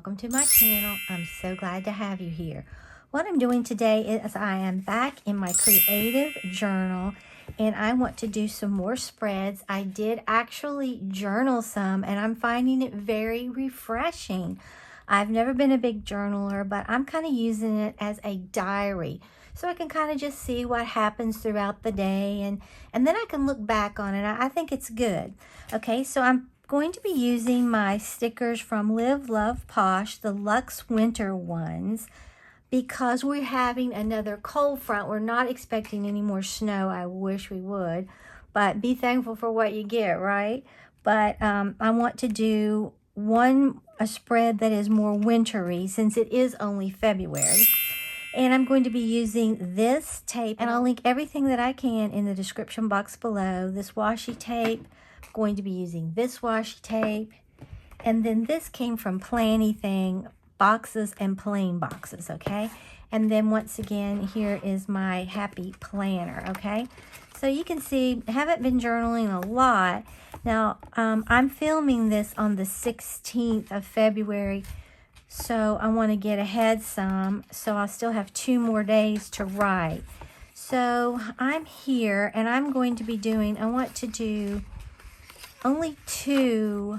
welcome to my channel. I'm so glad to have you here. What I'm doing today is I am back in my creative journal and I want to do some more spreads. I did actually journal some and I'm finding it very refreshing. I've never been a big journaler, but I'm kind of using it as a diary. So I can kind of just see what happens throughout the day and then I can look back on it. I think it's good. Okay, so I'm going to be using my stickers from Live, Love, POSH, the Luxe Winter ones, because we're having another cold front. We're not expecting any more snow. I wish we would, but be thankful for what you get, right? But I want to do a spread that is more wintry since it is only February. And I'm going to be using this tape, and I'll link everything that I can in the description box below. This washi tape, I'm going to be using this washi tape, and then this came from Planny Thing, boxes and plain boxes, okay? And then once again, here is my happy planner, okay? So you can see, I haven't been journaling a lot. Now, I'm filming this on the 16th of February, so I want to get ahead some, so I still have 2 more days to write. So I'm here, and I'm going to be doing, I want to do only 2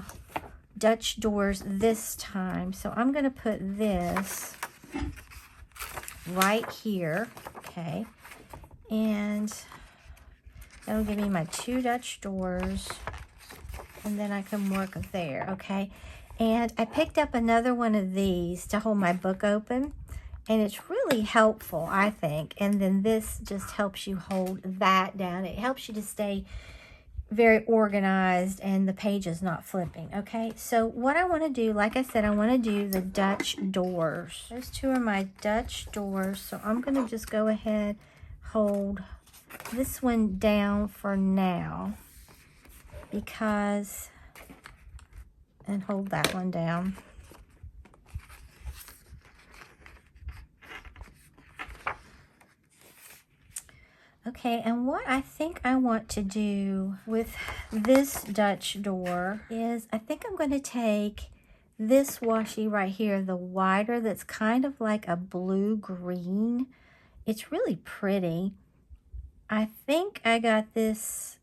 Dutch doors this time. So I'm going to put this right here, okay? And that'll give me my 2 Dutch doors, and then I can work there, okay? And I picked up another one of these to hold my book open, and it's really helpful, I think. And then this just helps you hold that down. It helps you to stay very organized and the page is not flipping, okay? So what I want to do, like I said, I want to do the Dutch doors. Those 2 are my Dutch doors, so I'm going to just go ahead, hold this one down for now, because, and hold that one down. Okay, and what I think I want to do with this Dutch door is I think I'm going to take this washi right here, the wider, that's kind of like a blue-green. It's really pretty. I think I got this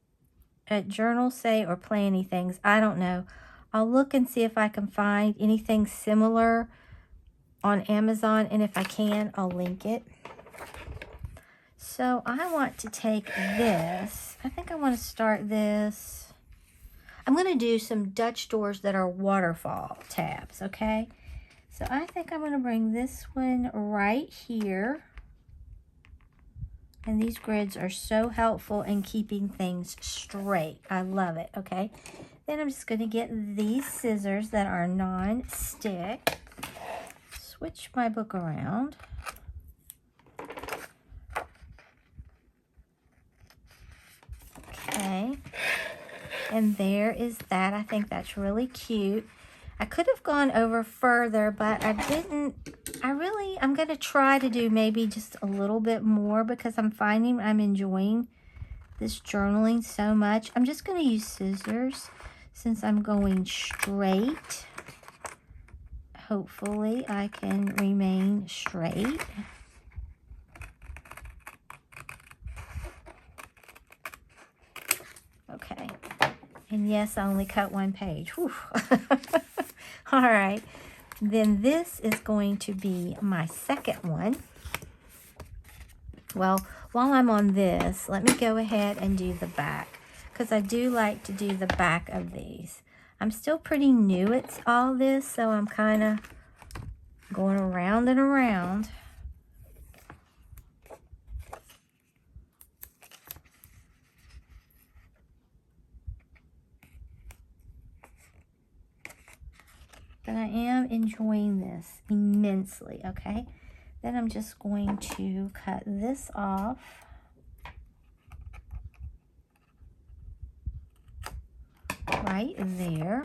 at Journal Say or Planny Things. I don't know. I'll look and see if I can find anything similar on Amazon, and if I can, I'll link it. So I want to take this. I think I want to start this. I'm going to do some Dutch doors that are waterfall tabs, okay? So I think I'm going to bring this one right here. And these grids are so helpful in keeping things straight. I love it, okay? Then I'm just going to get these scissors that are non-stick. Switch my book around. Okay, and there is that. I think that's really cute. I could have gone over further, but I didn't. I'm going to try to do maybe just a little bit more because I'm finding I'm enjoying this journaling so much. I'm just going to use scissors since I'm going straight. Hopefully I can remain straight. Okay, and yes, I only cut 1 page. Whew. All right, then this is going to be my second one. Well, while I'm on this, let me go ahead and do the back, because I do like to do the back of these. I'm still pretty new at all this, so I'm kind of going around and around. But I am enjoying this immensely, okay? Then I'm just going to cut this off. Right there.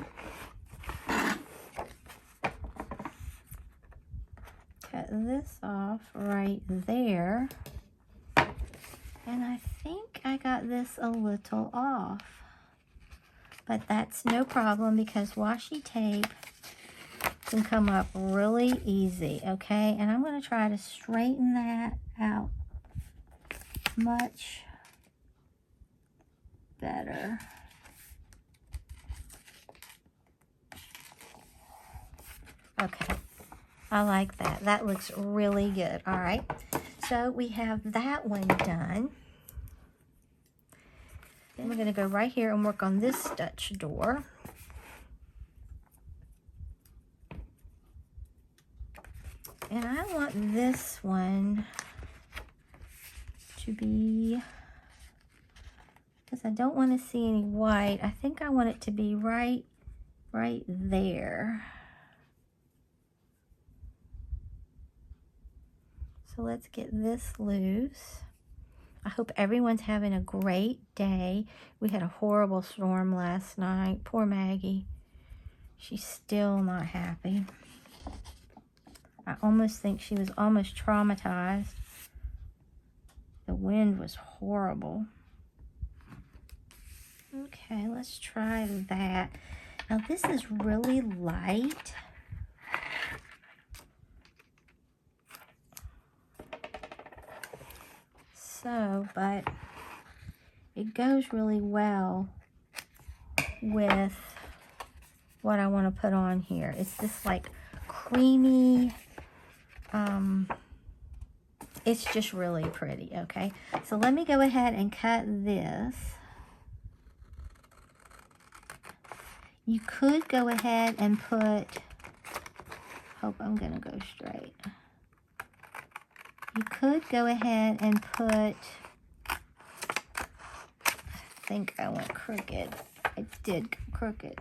Cut this off right there. And I think I got this a little off. But that's no problem because washi tape can come up really easy, okay? And I'm going to try to straighten that out much better. Okay, I like that. That looks really good. All right, so we have that one done. Then we're going to go right here and work on this Dutch door. And I want this one to be, because I don't want to see any white, I think I want it to be right there. So let's get this loose. I hope everyone's having a great day. We had a horrible storm last night. Poor Maggie. She's still not happy. I almost think she was almost traumatized. The wind was horrible. Okay, let's try that. Now this is really light. So, but it goes really well with what I want to put on here. It's this like creamy, it's just really pretty, okay? So let me go ahead and cut this. You could go ahead and put, hope I'm gonna go straight. You could go ahead and put, I think I went crooked. I did go crooked.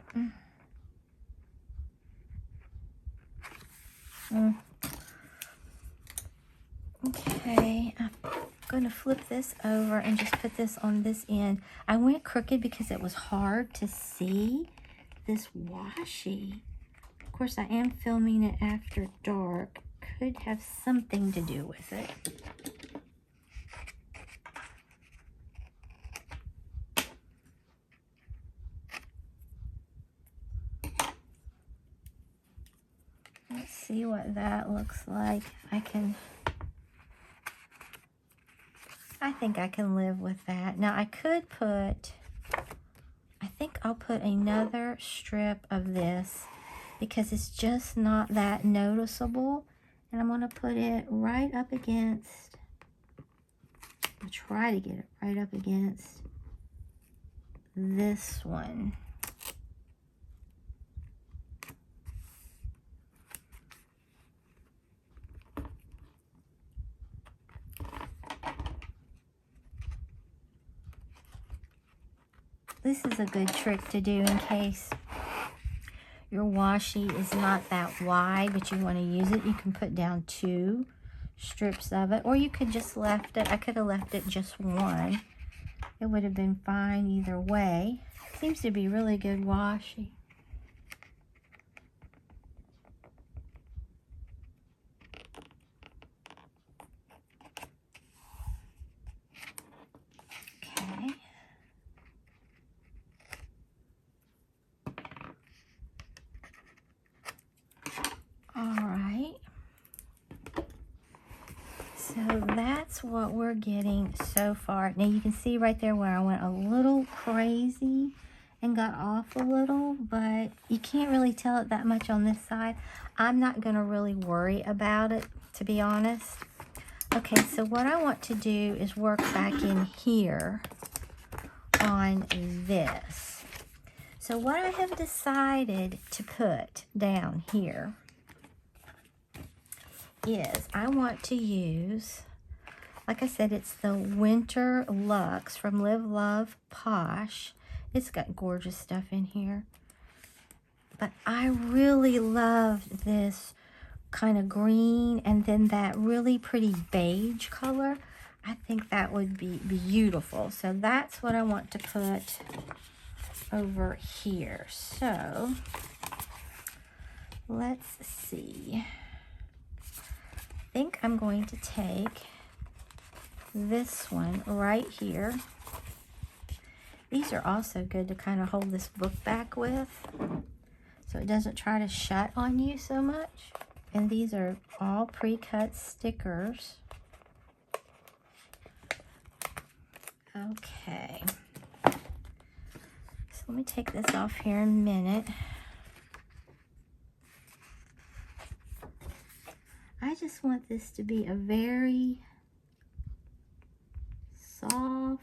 Okay, I'm gonna flip this over and just put this on this end. I went crooked because it was hard to see this washi. Of course, I am filming it after dark. Could have something to do with it. Let's see what that looks like. I think I can live with that. Now I could put, I think I'll put another strip of this because it's just not that noticeable. And I'm going to put it right up against, I'll try to get it right up against this one. This is a good trick to do in case your washi is not that wide, but you want to use it. You can put down 2 strips of it, or you could just left it. I could have left it just 1. It would have been fine either way. Seems to be really good washi. Okay. Alright, so that's what we're getting so far. Now you can see right there where I went a little crazy and got off a little, but you can't really tell it that much on this side. I'm not going to really worry about it, to be honest. Okay, so what I want to do is work back in here on this. So what I have decided to put down here is I want to use, like I said, it's the Winter Luxe from Live Love POSH. It's got gorgeous stuff in here. But I really love this kind of green and then that really pretty beige color. I think that would be beautiful. So that's what I want to put over here. So let's see. I think I'm going to take this one right here. These are also good to kind of hold this book back with. so it doesn't try to shut on you so much. And these are all pre-cut stickers. Okay. So let me take this off here in a minute. I just want this to be a very soft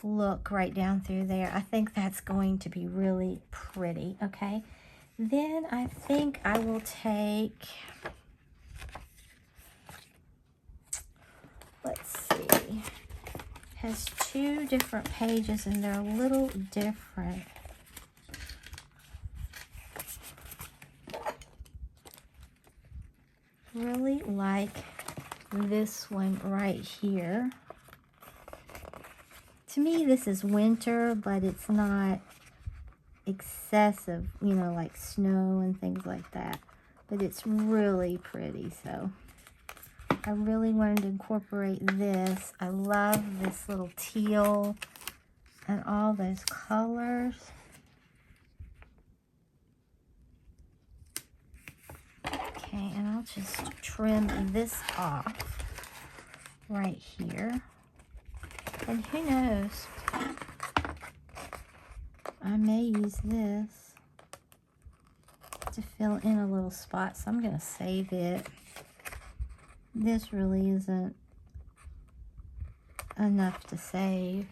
look right down through there. I think that's going to be really pretty, okay? Then I think I will take, let's see, it has 2 different pages and they're a little different. Really like this one right here. To me, this is winter, but it's not excessive, you know, like snow and things like that. But it's really pretty, so I really wanted to incorporate this. I love this little teal and all those colors. Okay, and I'll just trim this off right here. And who knows, I may use this to fill in a little spot, so I'm going to save it. This really isn't enough to save.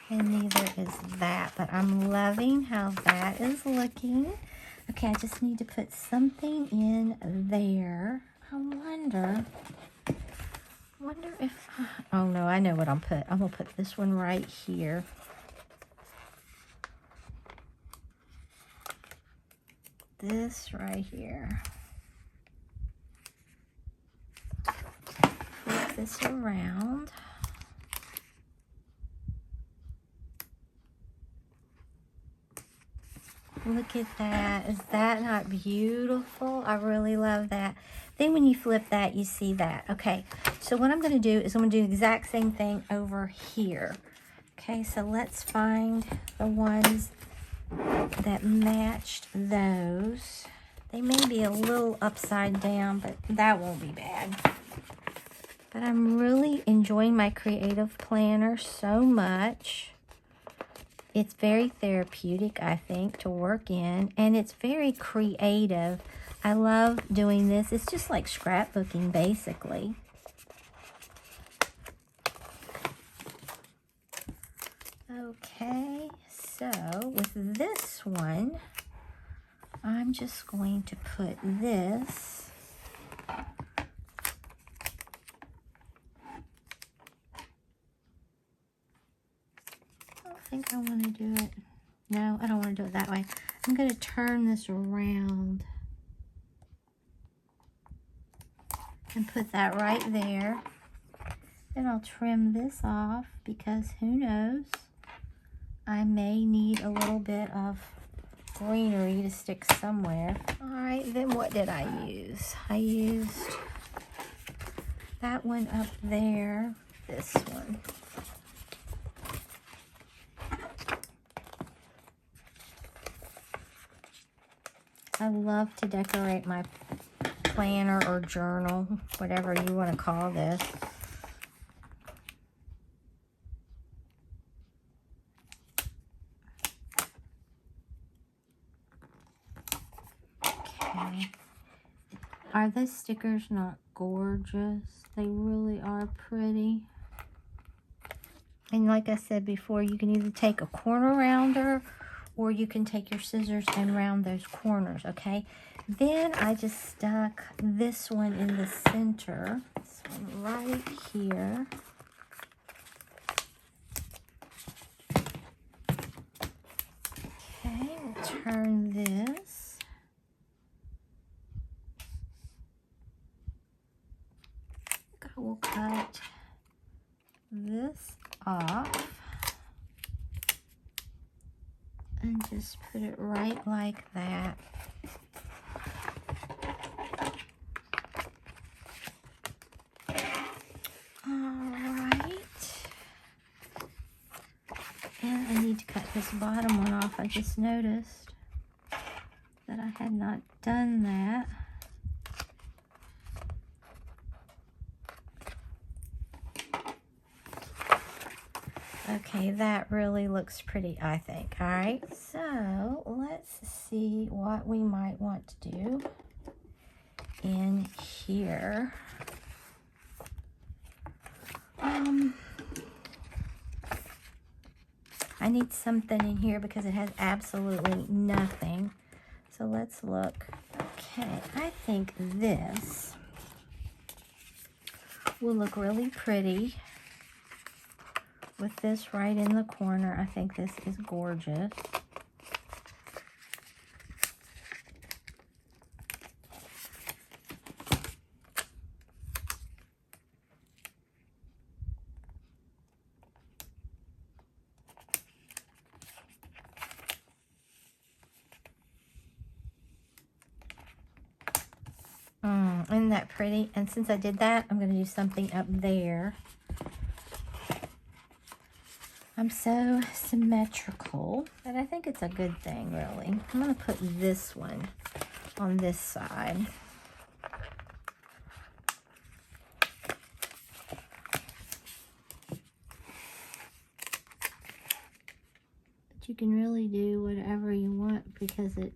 And neither is that, but I'm loving how that is looking. Okay, I just need to put something in there. I wonder if, oh no, I know what I'm going to put this one right here. This right here. Flip this around. Look at that. Is that not beautiful? I really love that. Then when you flip that, you see that. Okay, so what I'm going to do is I'm going to do the exact same thing over here. Okay, so let's find the ones that matched those. They may be a little upside down, but that won't be bad. But I'm really enjoying my creative planner so much. It's very therapeutic, I think, to work in, and it's very creative. I love doing this. It's just like scrapbooking, basically. Okay, so with this one, I'm just going to put this I think I want to do it. No, I don't want to do it that way. I'm going to turn this around and put that right there. Then I'll trim this off because who knows, I may need a little bit of greenery to stick somewhere. All right, then what did I use? I used that one up there, this one. I love to decorate my planner or journal, whatever you want to call this. Okay. Are those stickers not gorgeous? They really are pretty. And like I said before, you can either take a corner rounder or you can take your scissors and round those corners, okay? Then I just stuck this one in the center, this one right here. Okay, we'll turn this. I will cut this off. And just put it right like that. All right. this bottom one off. I just noticed that I had not done that. Okay, that really looks pretty, I think. All right, so let's see what we might want to do in here. I need something in here because it has absolutely nothing. So let's look. Okay, I think this will look really pretty with this right in the corner. I think this is gorgeous. Isn't that pretty? And since I did that, I'm going to do something up there. I'm so symmetrical that I think it's a good thing, really. I'm going to put this one on this side. But you can really do whatever you want because it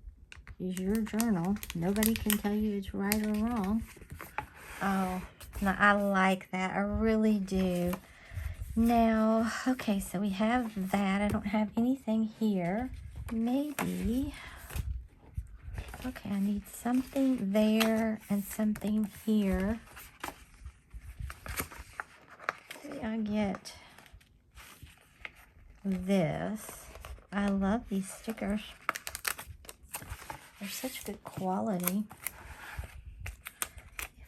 is your journal. Nobody can tell you it's right or wrong. Oh, now I like that. I really do. Now, okay, so we have that. I don't have anything here. Maybe. Okay, I need something there and something here. Maybe I get this. I love these stickers. They're such good quality.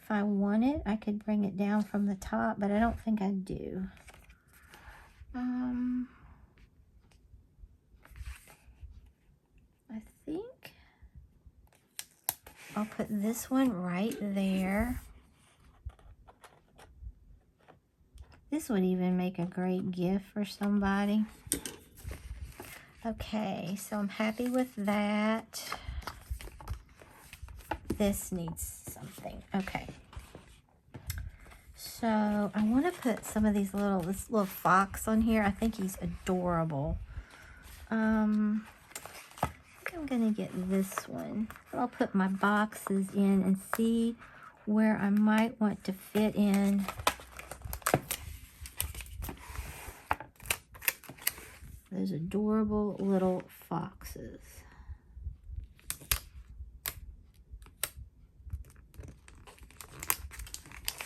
If I wanted, I could bring it down from the top, but I don't think I do. I think I'll put this one right there. This would even make a great gift for somebody. Okay, so I'm happy with that. This needs something. Okay. So I want to put some of these this little fox on here. I think he's adorable. I think I'm going to get this one. I'll put my boxes in and see where I might want to fit in those adorable little foxes.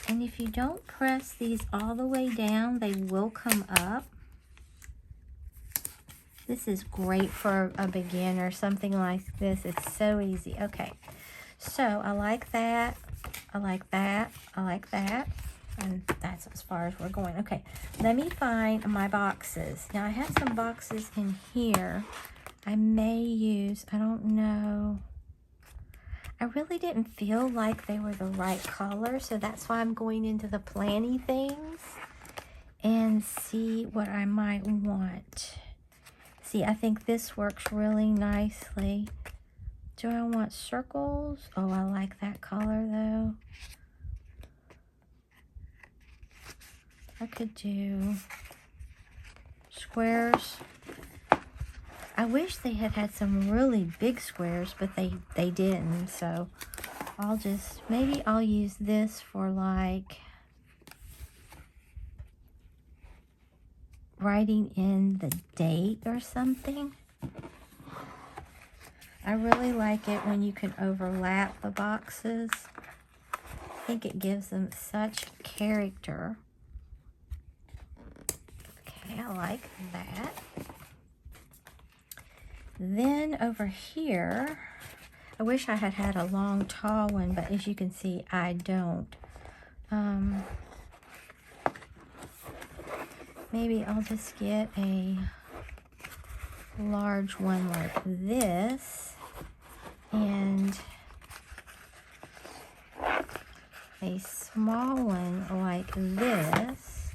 And if you don't press these all the way down, they will come up. This is great for a beginner, something like this. It's so easy. Okay, so I like that. I like that. I like that. And that's as far as we're going. Okay, let me find my boxes. Now, I have some boxes in here I may use. I don't know. I really didn't feel like they were the right color, so that's why I'm going into the planny things and see what I might want. See, I think this works really nicely. Do I want circles? Oh, I like that color though. I could do squares. I wish they had had some really big squares, but they didn't. So maybe I'll use this for like writing in the date or something. I really like it when you can overlap the boxes. I think it gives them such character. Okay, I like that. Then over here, I wish I had had a long, tall one, but as you can see, I don't. Maybe I'll just get a large one like this and a small one like this.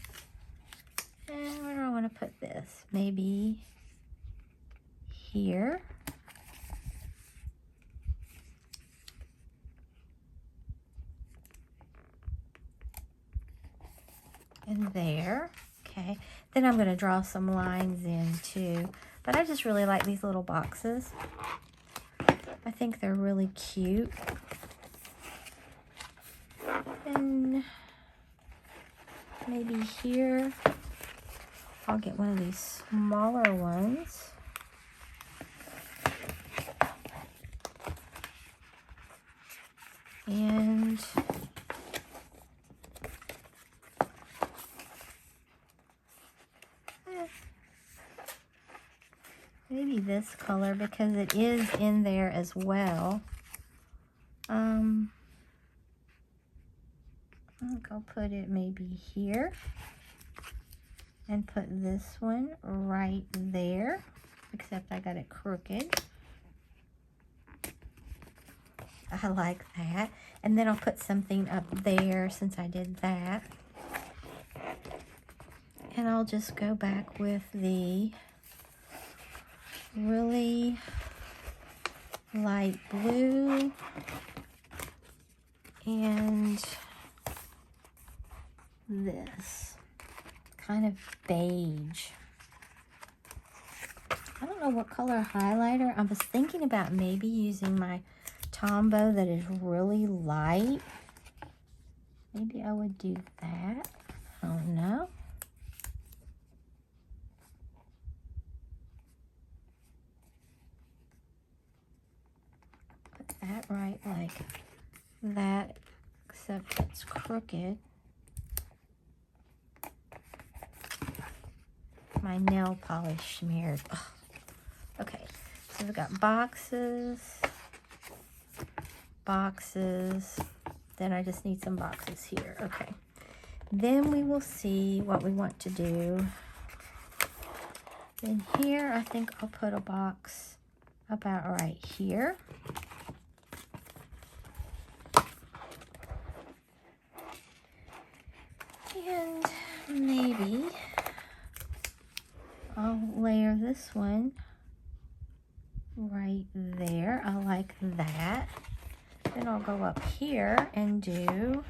And where do I want to put this? Maybe here. And there. Okay. Then I'm going to draw some lines in too. But I just really like these little boxes. I think they're really cute. And maybe here I'll get one of these smaller ones. And maybe this color because it is in there as well. I think I'll put it maybe here and put this one right there, except I got it crooked. I like that. And then I'll put something up there since I did that. And I'll just go back with the really light blue and this kind of beige. I don't know what color highlighter. I was thinking about maybe using my Tombow that is really light. Maybe I would do that. I don't know. Put that right like that, except it's crooked. My nail polish smeared. Ugh. Okay, so we've got boxes, boxes. Then I just need some boxes here. Okay. Then we will see what we want to do. Then here, I think I'll put a box about right here. And maybe I'll layer this one right there. I like that. Then I'll go up here and do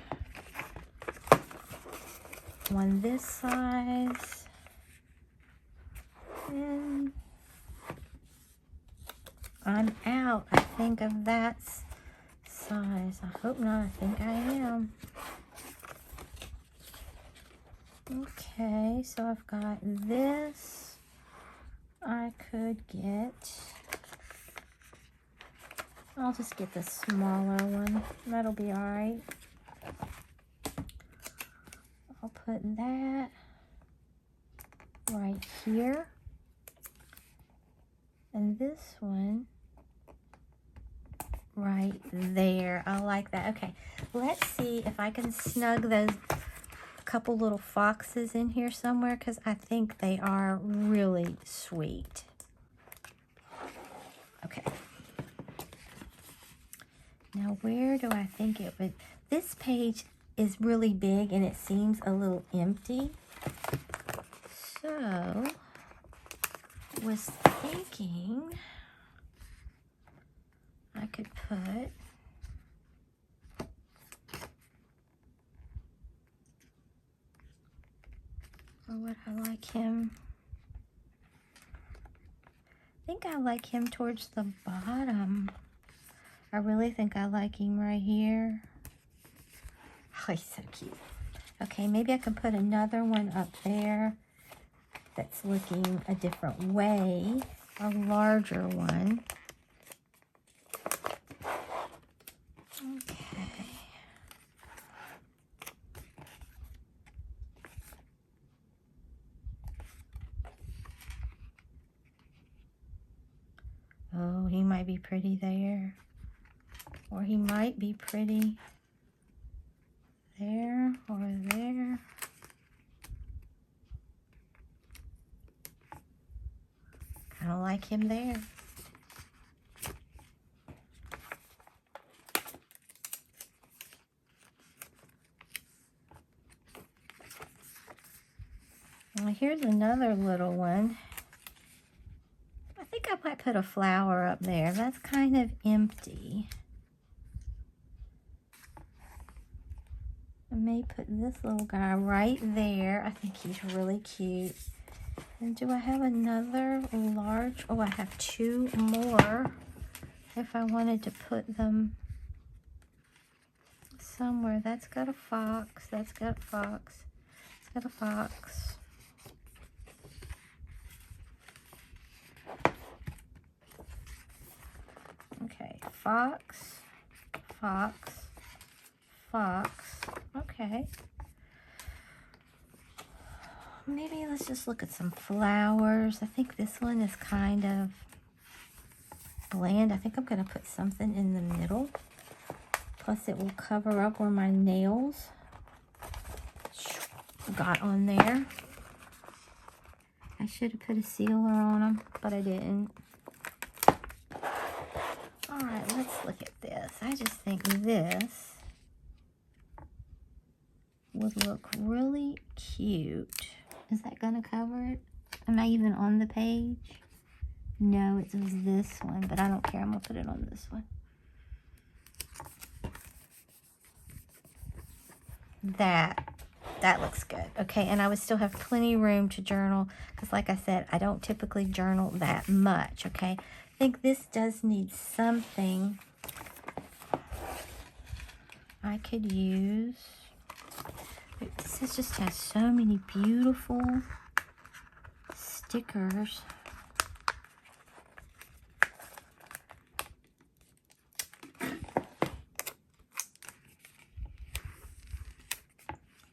one this size. And I'm out, I think, of that size. I hope not. I think I am. Okay, so I've got this. I could get, I'll just get the smaller one. That'll be all right. I'll put that right here. And this one right there. I like that. Okay, let's see if I can snug those couple little foxes in here somewhere, because I think they are really sweet. Okay. Now, where do I think it would... This page is really big and it seems a little empty. So, was thinking I could put... Or would I like him? I think I like him towards the bottom. I really think I like him right here. Oh, he's so cute. Okay, maybe I can put another one up there that's looking a different way. A larger one. Okay. Oh, he might be pretty there. Or he might be pretty there or there. Kind of like him there. Well, here's another little one. I think I might might put a flower up there. That's kind of empty. I may put this little guy right there. I think he's really cute. And do I have another large? Oh, I have 2 more. If I wanted to put them somewhere. That's got a fox. That's got a fox. It's got a fox. Okay, fox, fox, fox. Okay. Maybe let's just look at some flowers. I think this one is kind of bland. I think I'm going to put something in the middle. Plus it will cover up where my nails got on there. I should have put a sealer on them, but I didn't. All right, let's look at this. I just think this would look really cute. Is that gonna cover it? Am I even on the page? No, it was this one, but I don't care. I'm gonna put it on this one. That looks good. Okay, and I would still have plenty of room to journal because like I said, I don't typically journal that much, okay? I think this does need something I could use. This just has so many beautiful stickers.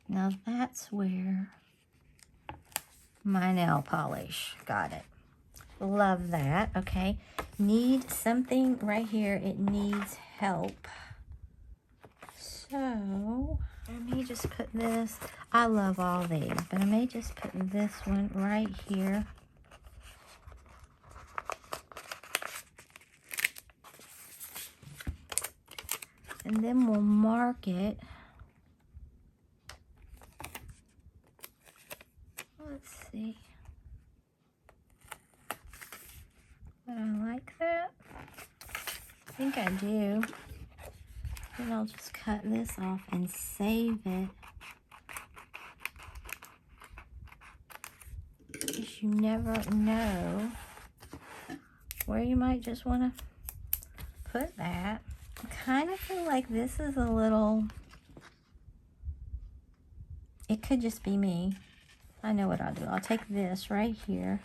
Now that's where my nail polish, got it. Love that, okay. Need something right here, it needs help. So, I may just put this, I love all these, but I may just put this one right here. And then we'll mark it. Let's see. Would I like that? I think I do. Then I'll just cut this off and save it. Because you never know where you might just want to put that. I kind of feel like this is a little, it could just be me. I know what I'll do. I'll take this right here.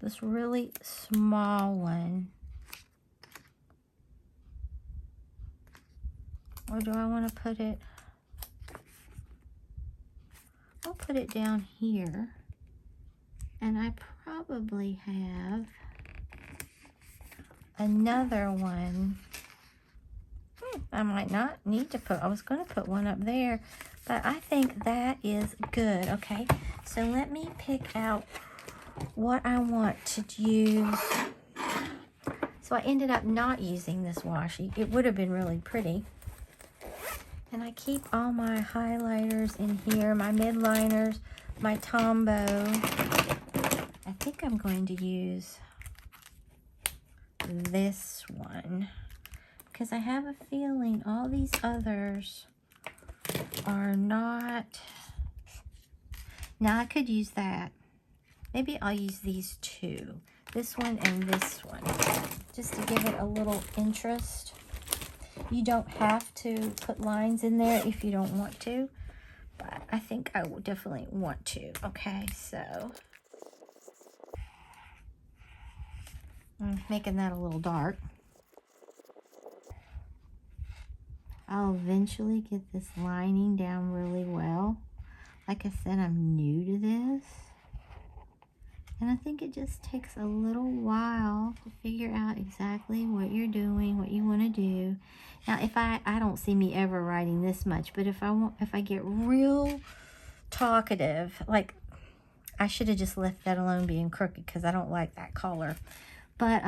This really small one. Or do I want to put it? I'll put it down here. And I probably have another one. I might not need to put, I was going to put one up there, but I think that is good. Okay, so let me pick out what I want to use. So I ended up not using this washi. It would have been really pretty. And I keep all my highlighters in here, my midliners, my Tombow. I think I'm going to use this one because I have a feeling all these others are not. Now I could use that. Maybe I'll use these two, this one and this one, just to give it a little interest. You don't have to put lines in there if you don't want to, but I think I will definitely want to. Okay, so I'm making that a little dark. I'll eventually get this lining down really well. Like I said, I'm new to this. And I think it just takes a little while to figure out exactly what you're doing, what you want to do. Now, if I don't see me ever writing this much, but if I get real talkative, like I should have just left that alone being crooked because I don't like that color. But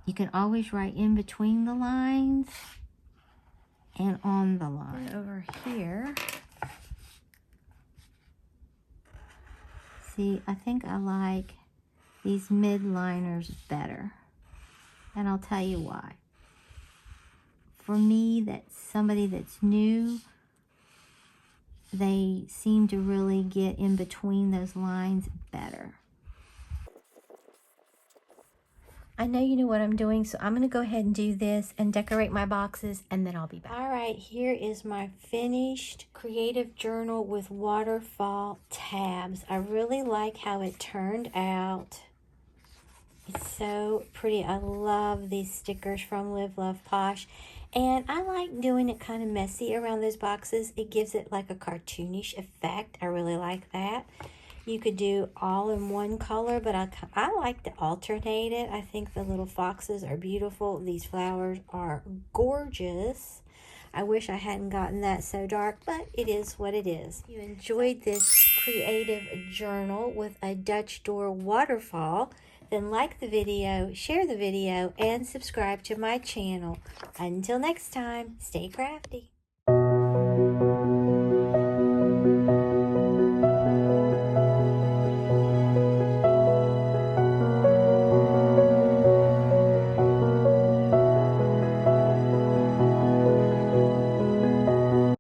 you can always write in between the lines and on the line. Over here, see, I think I like these mid-liners better. And I'll tell you why. For me, that's somebody that's new, they seem to really get in between those lines better. I know you know what I'm doing, so I'm going to go ahead and do this and decorate my boxes, and then I'll be back. All right, here is my finished creative journal with waterfall tabs. I really like how it turned out. It's so pretty. I love these stickers from Live, Love, Posh. And I like doing it kind of messy around those boxes. It gives it like a cartoonish effect. I really like that. You could do all in one color, but I like to alternate it. I think the little foxes are beautiful. These flowers are gorgeous. I wish I hadn't gotten that so dark, but it is what it is. If you enjoyed this creative journal with a Dutch door waterfall, then like the video, share the video, and subscribe to my channel. Until next time, stay crafty.